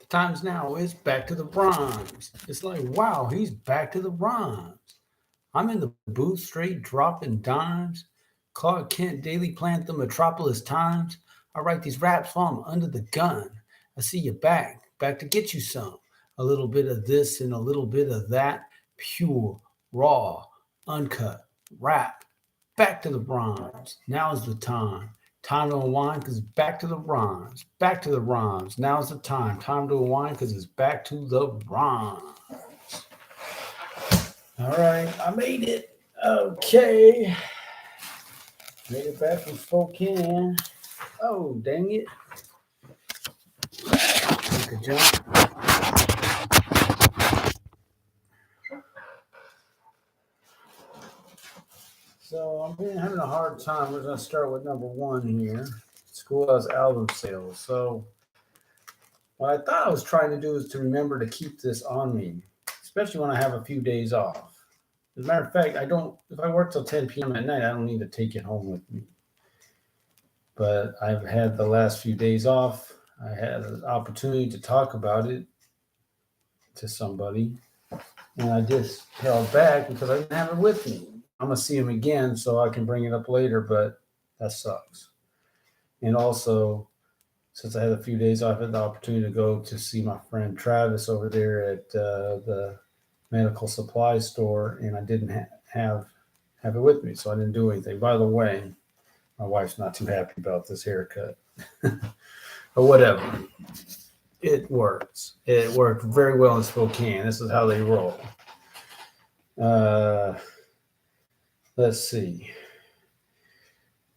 Times now it's back to the rhymes. It's like, wow, he's back to the rhymes. I'm in the booth straight dropping dimes. Clark Kent Daily Plant the Metropolis Times. I write these raps while I'm under the gun. I see you back to get you some. A little bit of this and a little bit of that. Pure, raw, uncut, rap. Back to the rhymes. Now's the time. Time to unwind because it's back to the rhymes. Back to the rhymes. Now's the time. Time to unwind because it's back to the rhymes. All right, I made it. Okay. Made it back from Spokane. Oh, dang it. Take a jump. So I'm having a hard time. We're going to start with number one here. Schoolhouse album sales. So what I thought I was trying to do is to remember to keep this on me, especially when I have a few days off. As a matter of fact, I don't. If I work till 10 p.m. at night, I don't need to take it home with me. But I've had the last few days off. I had an opportunity to talk about it to somebody, and I just held back because I didn't have it with me. I'm gonna see him again, so I can bring it up later. But that sucks. And also, since I had a few days off, I had the opportunity to go to see my friend Travis over there at the medical supply store, and I didn't have it with me, so I didn't do anything. By the way, my wife's not too happy about this haircut, but whatever. It works. It worked very well in Spokane. This is how they roll. Uh, let's see.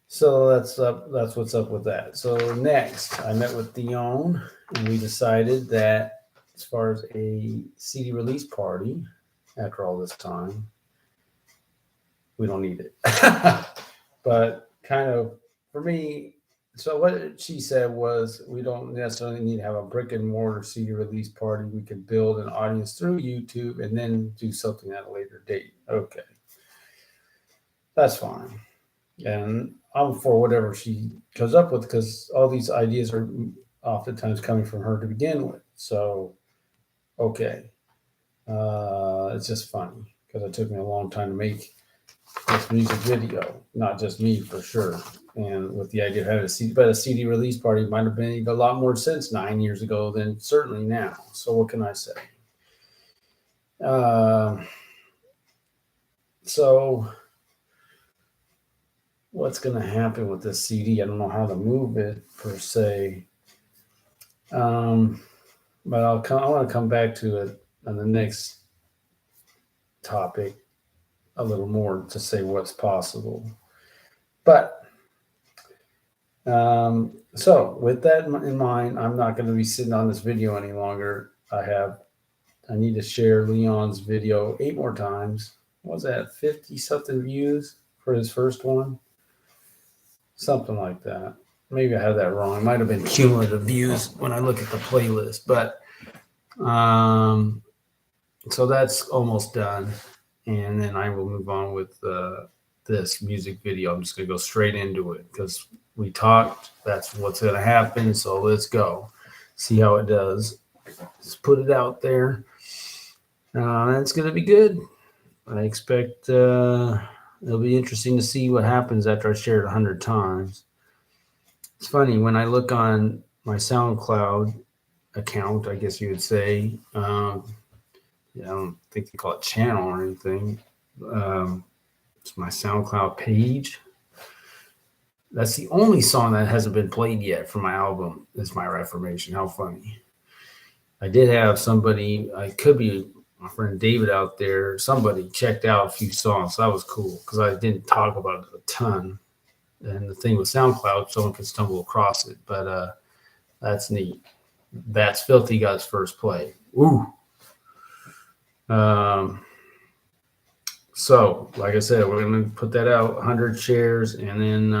So that's up. That's what's up with that. So next, I met with Dion, and we decided that as far as a CD release party, after all this time, we don't need it. But kind of for me, so what she said was we don't necessarily need to have a brick and mortar CD release party. We can build an audience through YouTube and then do something at a later date. Okay, that's fine. And I'm for whatever she comes up with because all these ideas are oftentimes coming from her to begin with. So, okay, it's just funny because it took me a long time to make this music video, not just me for sure. And with the idea of having a CD, but a CD release party might have made a lot more sense 9 years ago than certainly now. So what can I say? Uh, so what's going to happen with this CD? I don't know how to move it per se. But I want to come back to it on the next topic a little more to say what's possible. But so with that in mind, I'm not going to be sitting on this video any longer. I need to share Leon's video 8 more times. What was that, 50 something views for his first one? Something like that. Maybe I had that wrong. It might have been cumulative views when I look at the playlist, but so that's almost done. And then I will move on with this music video. I'm just going to go straight into it because we talked. That's what's going to happen. So let's go. See how it does. Just put it out there. It's going to be good. I expect it'll be interesting to see what happens after I share it 100 times. It's funny, when I look on my SoundCloud account, I guess you would say, I don't think they call it channel or anything. It's my SoundCloud page. That's the only song that hasn't been played yet from my album. Is My Reformation. How funny. I did have somebody, I could be my friend David out there, somebody checked out a few songs. So that was cool because I didn't talk about it a ton. And the thing with SoundCloud, someone can stumble across it. But that's neat. That's Filthy got his first play. Ooh. So, like I said, we're going to put that out 100 shares, and then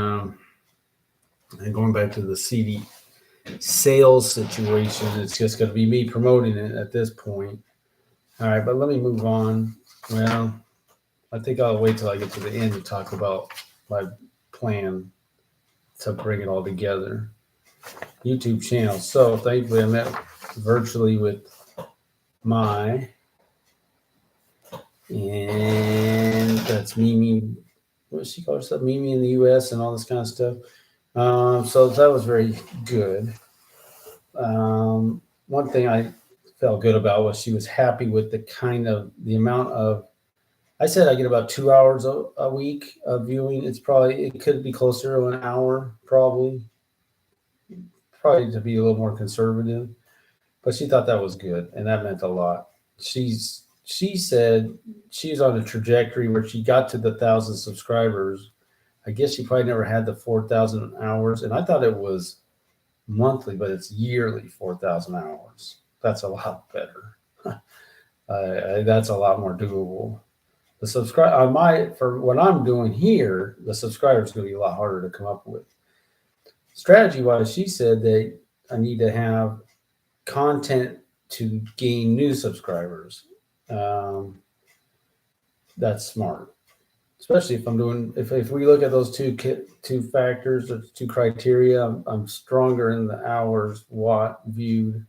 and going back to the CD sales situation, it's just going to be me promoting it at this point. All right, but let me move on. Well, I think I'll wait till I get to the end to talk about my plan to bring it all together. YouTube channel. So thankfully I met virtually with Mai, and that's Mimi. What does she call herself? Mimi in the U.S. and all this kind of stuff. So that was very good. One thing I felt good about was she was happy with the amount of. I said I get about 2 hours a week of viewing. It could be closer to an hour, probably to be a little more conservative. But she thought that was good, and that meant a lot. She said she's on a trajectory where she got to the 1,000 subscribers. I guess she probably never had the 4,000 hours, and I thought it was monthly, but it's yearly 4,000 hours. That's a lot better. That's a lot more doable. For what I'm doing here, the subscribers going to be a lot harder to come up with. Strategy wise, she said that I need to have content to gain new subscribers. That's smart, especially if we look at those two factors, or two criteria. I'm stronger in the hours viewed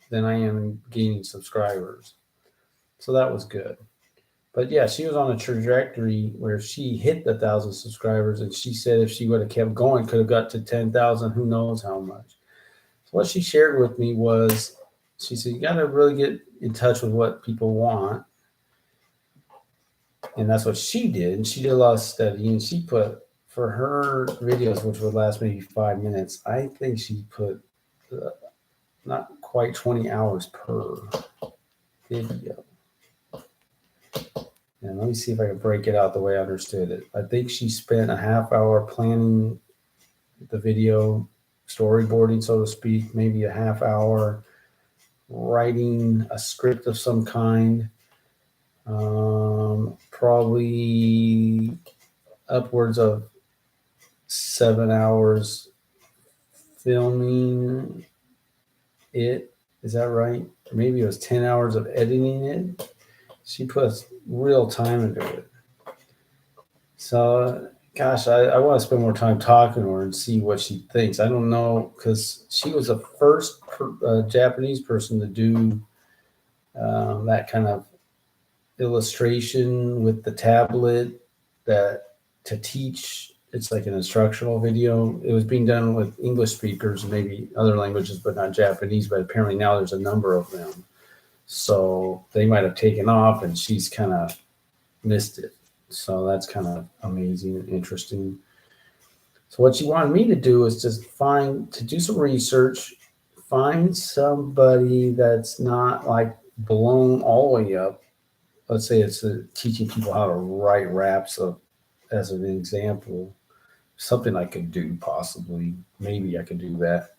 than I am in gaining subscribers. So that was good. But yeah, she was on a trajectory where she hit the 1,000 subscribers, and she said if she would have kept going, could have got to 10,000. Who knows how much? So what she shared with me was, she said you got to really get in touch with what people want, and that's what she did. And she did a lot of studying. She put, for her videos, which would last maybe 5 minutes, I think she put not quite 20 hours per video. And let me see if I can break it out the way I understood it. I think she spent a half hour planning the video, storyboarding, so to speak, maybe a half hour writing a script of some kind, probably upwards of 7 hours filming it. Is that right? Maybe it was 10 hours of editing it. She puts real time into it. So, gosh, I want to spend more time talking to her and see what she thinks. I don't know, because she was the first Japanese person to do that kind of illustration with the tablet to teach. It's like an instructional video. It was being done with English speakers and maybe other languages, but not Japanese. But apparently now there's a number of them. So they might have taken off, and she's kind of missed it. So that's kind of amazing and interesting. So what she wanted me to do is just do some research, find somebody that's not like blown all the way up. Let's say it's teaching people how to write raps as an example. Something I could do possibly. Maybe I could do that.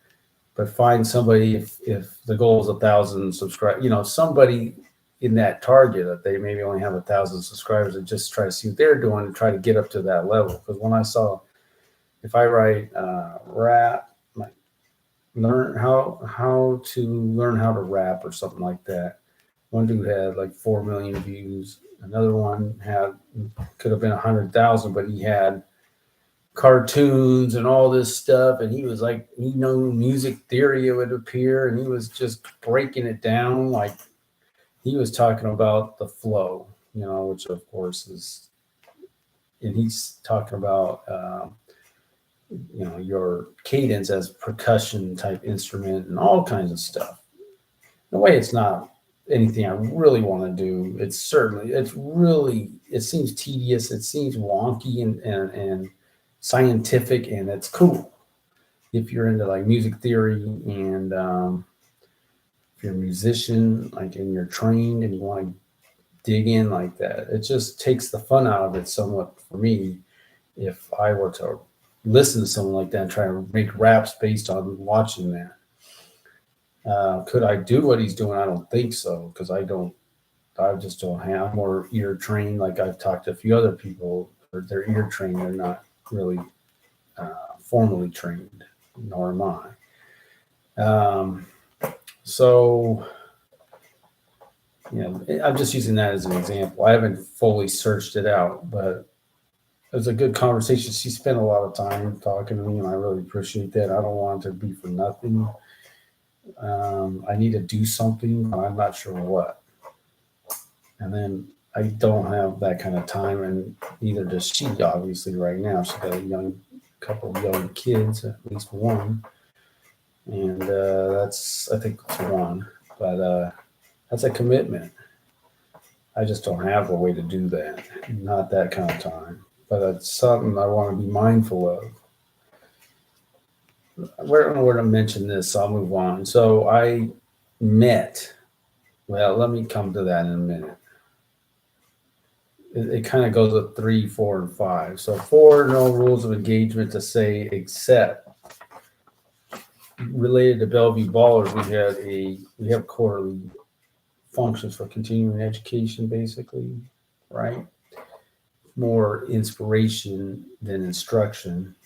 But find somebody, if the goal is 1,000 subscribers, somebody in that target that they maybe only have 1,000 subscribers, and just try to see what they're doing and try to get up to that level. Because when I saw, if I write rap, like learn how to learn how to rap or something like that. One dude had like 4 million views. Another one could have been 100,000, but he had cartoons and all this stuff, and he was like, music theory, it would appear, and he was just breaking it down. Like he was talking about the flow, which of course is, and he's talking about your cadence as percussion type instrument and all kinds of stuff. In a way, it's not anything I really want to do. It seems tedious, it seems wonky and scientific, and it's cool if you're into like music theory, and if you're a musician, like, and you're trained and you want to dig in like that. It just takes the fun out of it somewhat for me. If I were to listen to someone like that and try to make raps based on watching that, could I do what he's doing? I don't think so, because I just don't have. I'm more ear trained. Like I've talked to a few other people, they're ear trained. They're not really formally trained, nor am I. So, I'm just using that as an example. I haven't fully searched it out, but it was a good conversation. She spent a lot of time talking to me, and I really appreciate that. I don't want it to be for nothing. I need to do something, but I'm not sure what. And then I don't have that kind of time, and neither does she, obviously, right now. She's got a couple of young kids, at least one. And I think it's one. But that's a commitment. I just don't have a way to do that. Not that kind of time. But it's something I want to be mindful of. I don't know where to mention this, so I'll move on. So I met, well, let me come to that in a minute. It kind of goes with 3, 4, and 5. So 4, no rules of engagement to say except related to Bellevue Ballers. We have quarterly functions for continuing education, basically, right? More inspiration than instruction,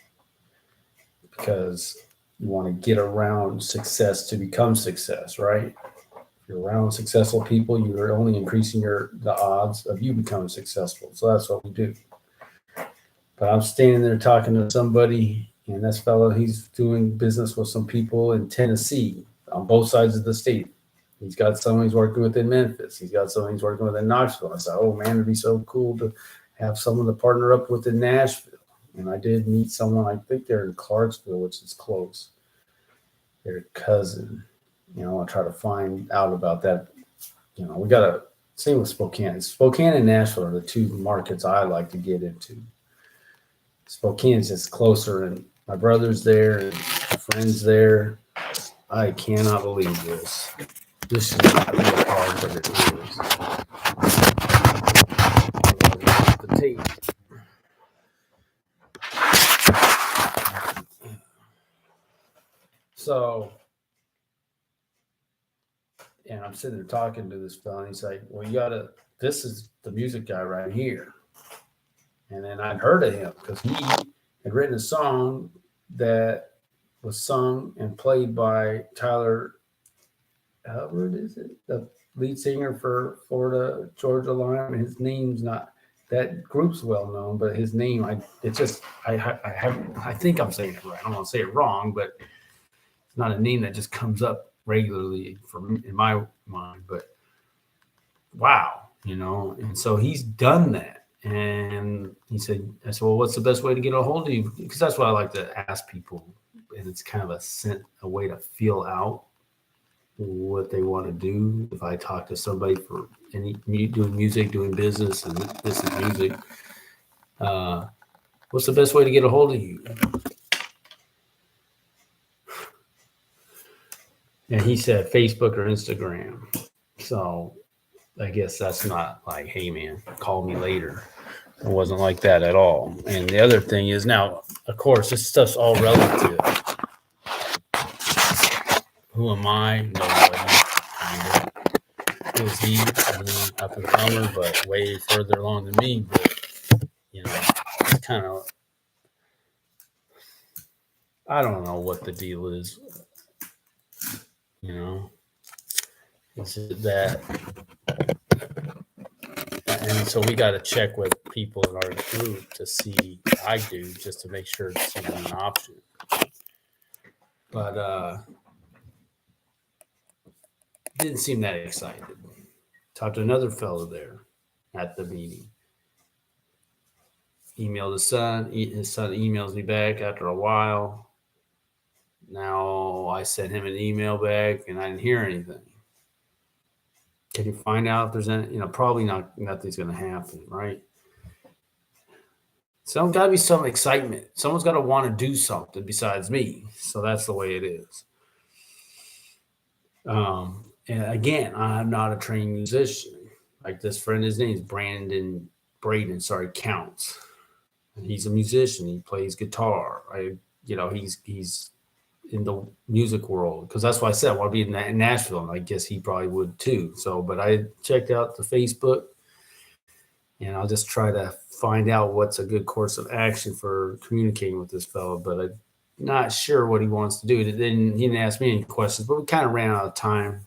because you want to get around success to become success, right? If you're around successful people, you're only increasing the odds of you becoming successful. So that's what we do. But I'm standing there talking to somebody, and this fellow, he's doing business with some people in Tennessee on both sides of the state. He's got someone he's working with in Memphis. He's got someone he's working with in Knoxville. I said, oh man, it'd be so cool to have someone to partner up with in Nashville. And I did meet someone, I think they're in Clarksville, which is close. Their cousin. I'll try to find out about that. We got to, same with Spokane. Spokane and Nashville are the two markets I like to get into. Spokane's just closer, and my brother's there, and my friend's there. I cannot believe this. This is not really hard, but it is. The tape. So, and I'm sitting there talking to this fellow, and he's like, well, this is the music guy right here. And then I'd heard of him because he had written a song that was sung and played by Tyler Hubbard, is it? The lead singer for Florida Georgia Line. His name's not, that group's well known, but his name, I think I'm saying it right. I don't want to say it wrong, but it's not a name that just comes up regularly in my mind. But wow, and so he's done that. And I said, well, what's the best way to get a hold of you? Because that's what I like to ask people. And it's kind of a way to feel out what they want to do. If I talk to somebody for doing music, doing business, and this is music, what's the best way to get a hold of you? And he said Facebook or Instagram. So I guess that's not like, hey man, call me later. It wasn't like that at all. And the other thing is, now, of course, this stuff's all relative. Who am I? Nobody. Who's he? Up and comer, but way further along than me. But it's kind of, I don't know what the deal is. Is it that? And so we got to check with people in our group to see, I do, just to make sure it's even an option. But didn't seem that excited. Talked to another fellow there at the meeting. Emailed his son. His son emails me back after a while. Now I sent him an email back, and I didn't hear anything. Can you find out if there's any, probably nothing's going to happen, right? So got to be some excitement. Someone's got to want to do something besides me. So that's the way it is. And again, I'm not a trained musician. Like this friend, his name is Braden, Counts. And he's a musician. He plays guitar. He's in the music world, because that's why I said I want to be in Nashville, and I guess he probably would too. So, but I checked out the Facebook, and I'll just try to find out what's a good course of action for communicating with this fellow. But I'm not sure what he wants to do. He didn't ask me any questions, but we kind of ran out of time.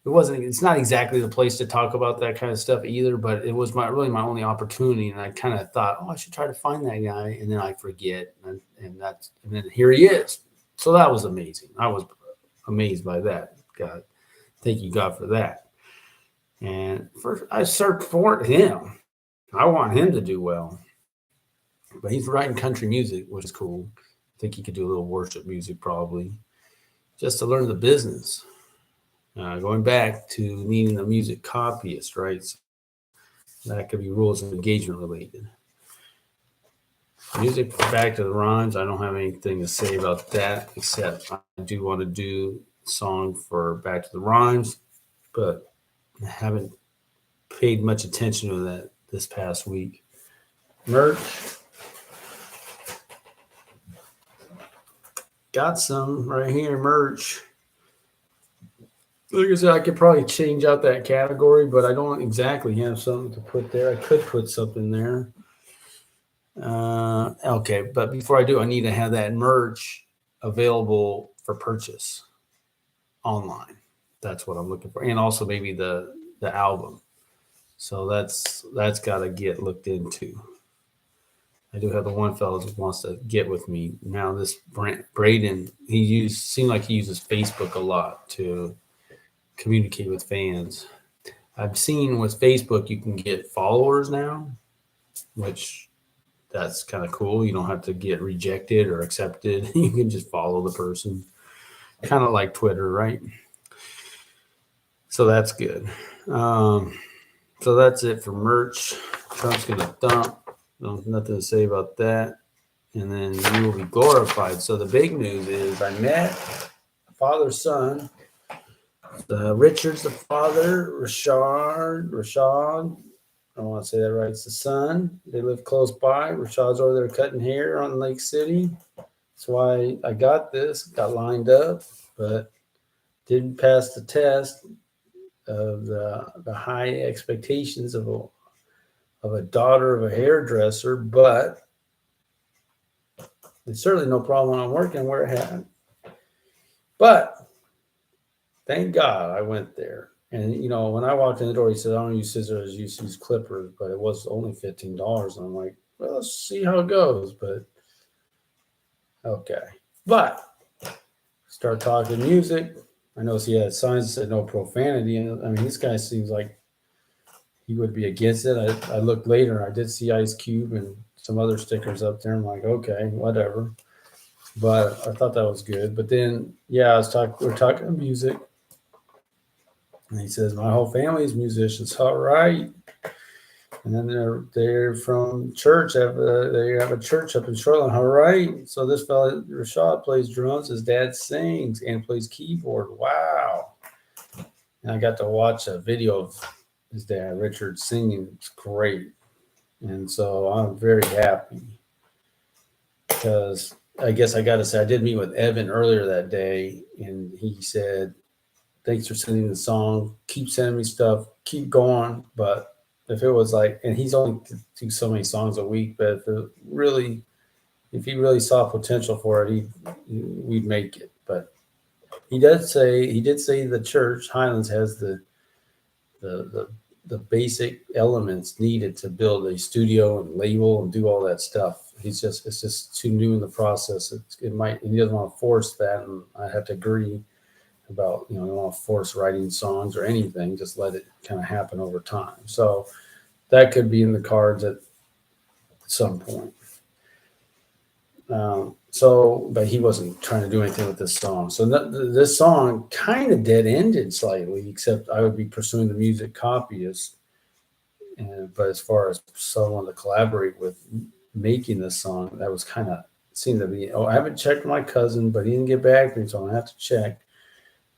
It's not exactly the place to talk about that kind of stuff either, but it was my only opportunity. And I kind of thought, I should try to find that guy. And then I forget. And then here he is. So that was amazing. I amazed by that. God, thank you, God, for that. And first, I searched for him. I want him to do well. But he's writing country music, which is cool. I think he could do a little worship music probably, just to learn the business. Going back to needing a music copyist, right? So that could be rules of engagement related. Music back to the rhymes. I don't have anything to say about that, except I do want to do a song for back to the rhymes, but I haven't paid much attention to that this past week. Merch. Got some right here, merch. Like I said, I could probably change out that category, but I don't exactly have something to put there. I could put something there. Okay, but before I do, I need to have that merch available for purchase online. That's what I'm looking for, and also maybe the album. So that's got to get looked into. I do have the one fellow who wants to get with me now. This Braden, seemed like he uses Facebook a lot to communicate with fans. I've seen with Facebook you can get followers now, which that's kind of cool. You don't have to get rejected or accepted. You can just follow the person, kind of like Twitter, right? So that's good. So that's it for merch. Trump's gonna thump. Nothing to say about that. And then you will be glorified. So the big news is I met father son. Richard's the father. Rashad. I don't want to say that right. It's the son. They live close by. Rashad's over there cutting hair on Lake City. That's why I got lined up, but didn't pass the test of the high expectations of a daughter of a hairdresser, but there's certainly no problem when I'm working where it had. But thank God I went there. And, when I walked in the door, he said, I don't use scissors, I use clippers, but it was only $15. And I'm like, well, let's see how it goes. But, okay. But, start talking music. I noticed he had signs that said no profanity. And I mean, this guy seems like he would be against it. I looked later, I did see Ice Cube and some other stickers up there. I'm like, okay, whatever. But I thought that was good. But then, we're talking music. And he says, my whole family's musicians. All right. And then they're from church. They have a church up in Shoreline. All right. So this fellow, Rashad, plays drums. His dad sings and plays keyboard. Wow. And I got to watch a video of his dad, Richard, singing. It's great. And so I'm very happy because I guess I got to say, I did meet with Evan earlier that day, and he said, thanks for sending the song. Keep sending me stuff. Keep going. But if it was like, and he's only do so many songs a week, but if he really saw potential for it, we'd make it. But he did say the church Highlands has the basic elements needed to build a studio and label and do all that stuff. It's just too new in the process. He doesn't want to force that, and I have to agree about, don't want to force writing songs or anything, just let it kind of happen over time. So that could be in the cards at some point. But he wasn't trying to do anything with this song. So this song kind of dead-ended slightly, except I would be pursuing the music copyist. But as far as someone to collaborate with making this song, that was kind of seemed to be, I haven't checked with my cousin, but he didn't get back to me, so I'm going to have to check.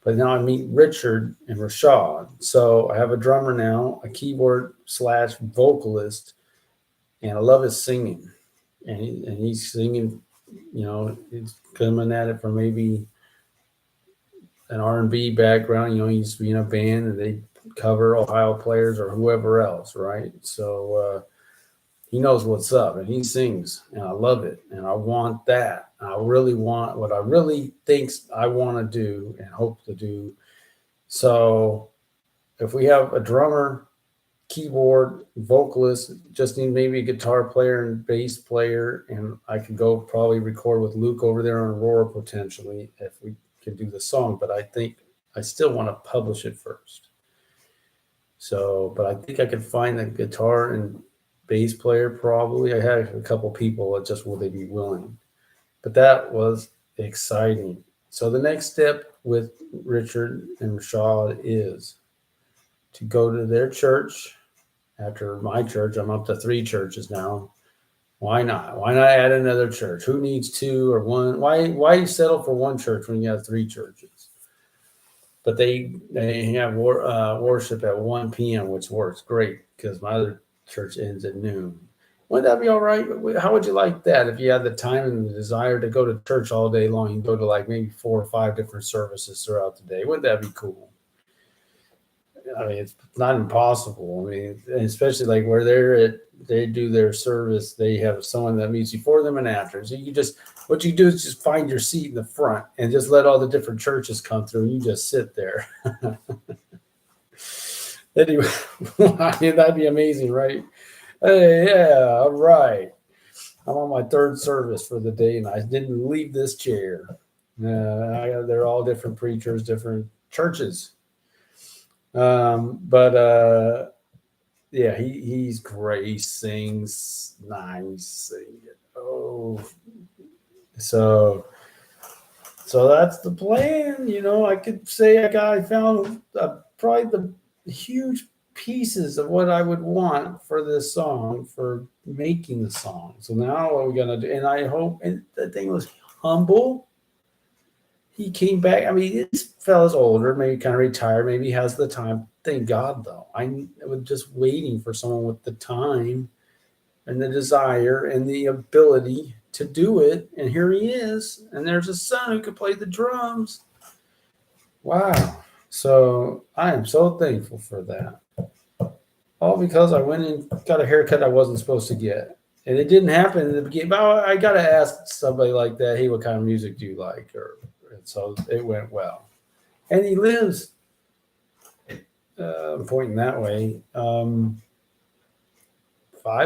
But now I meet Richard and Rashad. So I have a drummer now, a keyboard / vocalist, and I love his singing. And he's singing, he's coming at it from maybe an R&B background. He used to be in a band and they cover Ohio players or whoever else, right? So he knows what's up and he sings, and I love it. And I want that. I really want what I really think I want to do and hope to do. So if we have a drummer, keyboard, vocalist, just need maybe a guitar player and bass player, and I could go probably record with Luke over there on Aurora potentially. If we can do the song, but I think I still want to publish it first. So, but I think I could find the guitar and bass player probably. I had a couple people that just will they be willing, but that was exciting. So the next step with Richard and Rashad is to go to their church. After my church, I'm up to 3 churches now. Why not? Why not add another church? Who needs 2 or 1? Why settle for 1 church when you have 3 churches? But they have worship at 1 p.m., which works great because my other church ends at noon. Wouldn't that be all right? How would you like that if you had the time and the desire to go to church all day long? You go to like maybe 4 or 5 different services throughout the day. Wouldn't that be cool? I mean, it's not impossible. I mean, especially like where they do their service, they have someone that meets before them and after. So what you do is just find your seat in the front and just let all the different churches come through. And you just sit there. Anyway, I mean, that'd be amazing, right? Hey, yeah, all right. I'm on my 3rd service for the day, and I didn't leave this chair. They're all different preachers, different churches. But yeah, he's great. He sings nice. Oh, so that's the plan. I could say I found probably the huge pieces of what I would want for this song, for making the song. So now what we're gonna do, and I hope, and the thing was humble. He came back. I mean, this fella's older, maybe kind of retired, maybe he has the time. Thank God, though. I was just waiting for someone with the time and the desire and the ability to do it. And here he is. And there's a son who could play the drums. Wow. So I am so thankful for that. All because I went and got a haircut I wasn't supposed to get. And it didn't happen in the beginning. But I got to ask somebody like that, hey, what kind of music do you like? And so it went well. And he lives, pointing that way, 5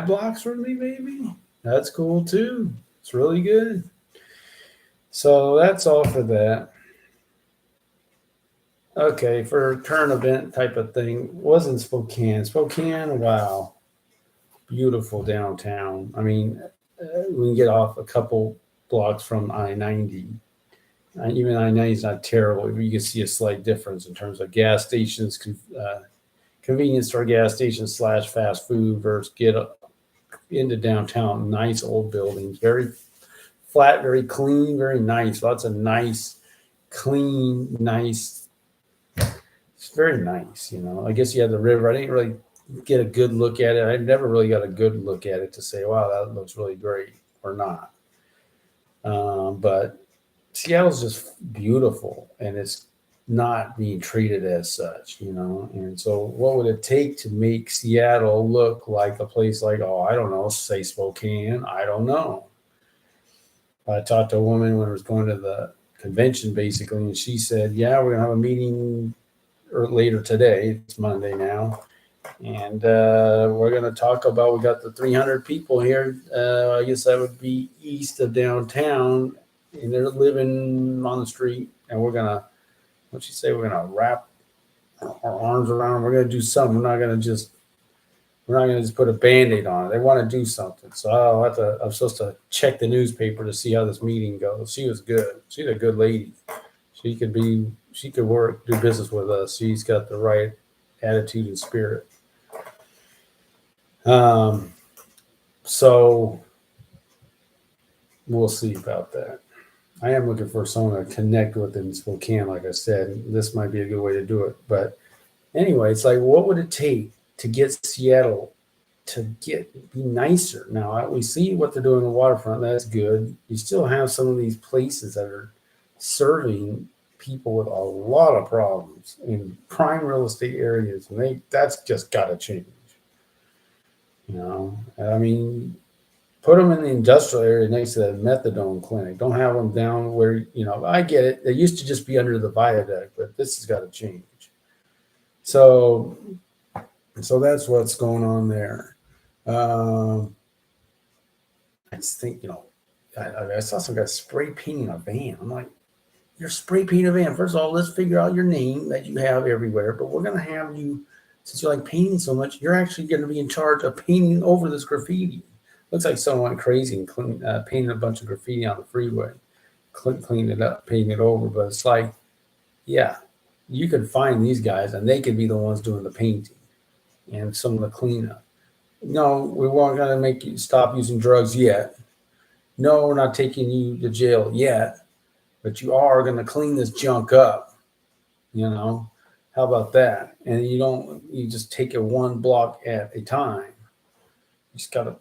blocks from me, maybe. That's cool too. It's really good. So that's all for that. Okay, for a current event type of thing, was in Spokane. Spokane, wow, beautiful downtown. I mean, we can get off a couple blocks from I-90. Even I-90 is not terrible. You can see a slight difference in terms of gas stations, convenience store gas stations / fast food versus get into downtown. Nice old buildings, very flat, very clean, very nice. Lots of nice, clean, nice. It's very nice, I guess you have the river. I didn't really get a good look at it. I never really got a good look at it to say, wow, that looks really great or not. But Seattle's just beautiful, and it's not being treated as such, And so, what would it take to make Seattle look like a place like, I don't know, say Spokane? I don't know. I talked to a woman when I was going to the convention, basically, and she said, "Yeah, we're gonna have a meeting later today. It's Monday now, and we're gonna talk about. We got the 300 people here. I guess that would be east of downtown." And they're living on the street, and we're gonna, what'd she say? We're gonna wrap our arms around them. We're gonna do something. We're not gonna just put a Band-Aid on it. They want to do something. So I'm supposed to check the newspaper to see how this meeting goes. She was good. She's a good lady. She could do business with us. She's got the right attitude and spirit. So we'll see about that. I am looking for someone to connect with in Spokane, like I said. This might be a good way to do it. But anyway, it's like, what would it take to get Seattle to be nicer? Now, we see what they're doing in the waterfront. That's good. You still have some of these places that are serving people with a lot of problems in prime real estate areas. And that's just got to change. I mean, put them in the industrial area next to the methadone clinic. Don't have them down where, I get it. They used to just be under the viaduct, but this has got to change. So that's what's going on there. I just think, I saw some guy spray painting a van. I'm like, your spray paint event. First of all, let's figure out your name that you have everywhere, but we're going to have you, since you like painting so much, you're actually going to be in charge of painting over this graffiti. Looks like someone went crazy and painted a bunch of graffiti on the freeway, cleaned it up, painted it over. But it's like, yeah, you could find these guys and they could be the ones doing the painting and some of the cleanup. No, we weren't going to make you stop using drugs yet. No, we're not taking you to jail yet, but you are going to clean this junk up. You know, how about that? And you just take it one block at a time. You just got to,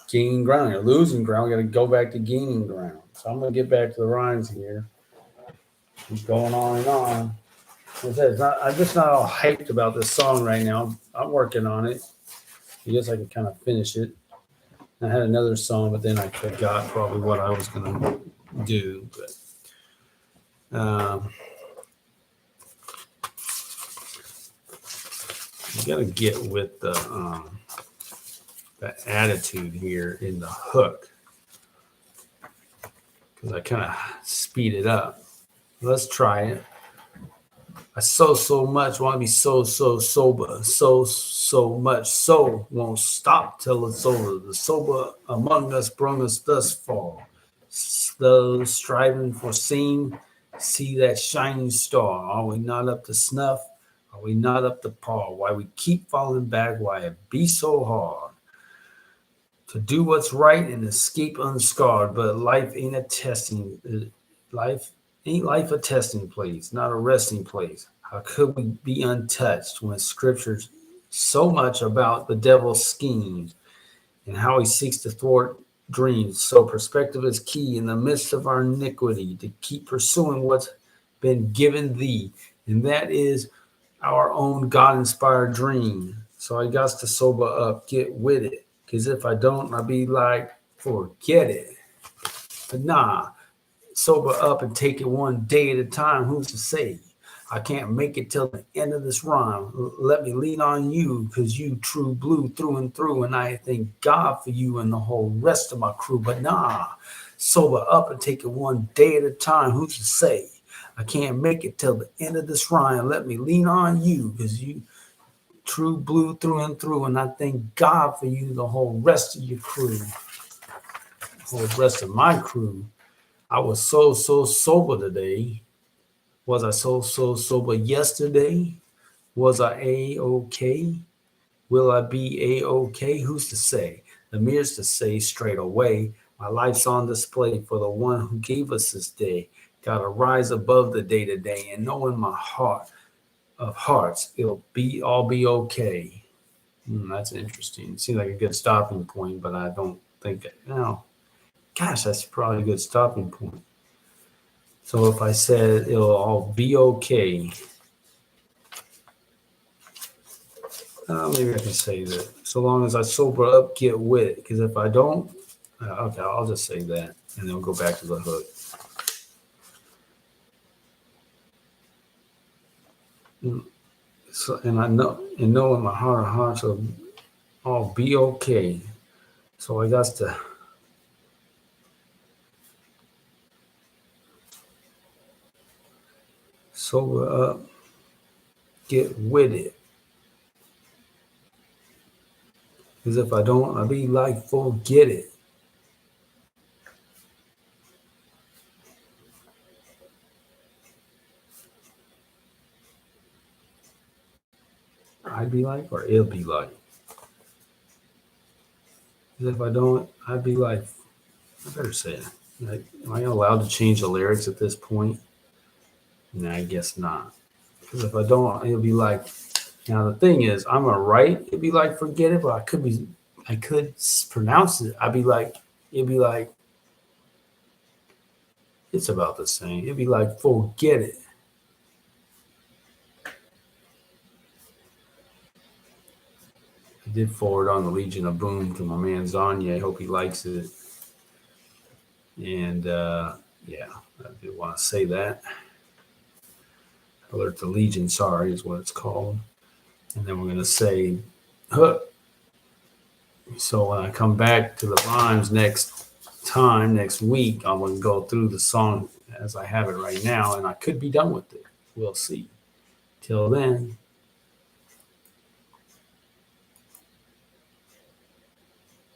gain ground. You're losing ground. You got to go back to gaining ground. So I'm going to get back to the rhymes here. Keep going on and on. I'm just not all hyped about this song right now. I'm working on it. I guess I can kind of finish it. I had another song, but then I forgot probably what I was going to do. But you got to get with the attitude here in the hook, because I kind of speed it up. Let's try it. I so much want to be so sober, so much so won't stop till it's over. The sober among us brung us thus far. Those striving for seeing, see that shining star. Are we not up to snuff? Are we not up to par? Why we keep falling back? Why it be so hard to do what's right and escape unscarred? But life ain't a testing. Ain't life a testing place, not a resting place? How could we be untouched when scripture's so much about the devil's schemes and how he seeks to thwart dreams? So perspective is key in the midst of our iniquity, to keep pursuing what's been given thee, and that is our own God-inspired dream. So I got to sober up, get with it, because if I don't, I'll be like, forget it. But nah, sober up and take it one day at a time. Who's to say I can't make it till the end of this rhyme? Let me lean on you, because you true blue through and through, and I thank God for you and the whole rest of my crew. But nah, sober up and take it one day at a time. Who's to say I can't make it till the end of this rhyme? Let me lean on you, because you true blue through and through, and I thank God for you, the whole rest of your crew, the whole rest of my crew. I was so sober today. Was I so sober yesterday? Was I A-okay? Will I be A-okay? Who's to say? The mirror's to say straight away. My life's on display for the one who gave us this day. Gotta rise above the day-to-day and know in my heart of hearts it'll all be okay. That's interesting. It seems like a good stopping point, but I don't think it. Gosh, that's probably a good stopping point. So if I said it'll all be okay, maybe I can say that. So long as I sober up, get with it. Because if I don't, okay, I'll just say that, and then we'll go back to the hook. So, and I know in my heart of hearts it'll all be okay. So I got to. Sober up, get with it. Because if I don't, I'll be like, forget it. I'd be like, or it'll be like. Because if I don't, I'd be like, I better say it. Like, am I allowed to change the lyrics at this point? No, I guess not. Because if I don't, it'll be like. Now the thing is, I'm gonna write. It'd be like, forget it, but I could pronounce it. It'd be like, it's about the same. It'd be like, forget it. I did forward on the Legion of Boom to my man Zanya. I hope he likes it. And yeah, I did want to say that. Alert the Legion, sorry, is what it's called. And then we're going to say hook. So when I come back to the rhymes next week, I'm going to go through the song as I have it right now, and I could be done with it. We'll see. Till then,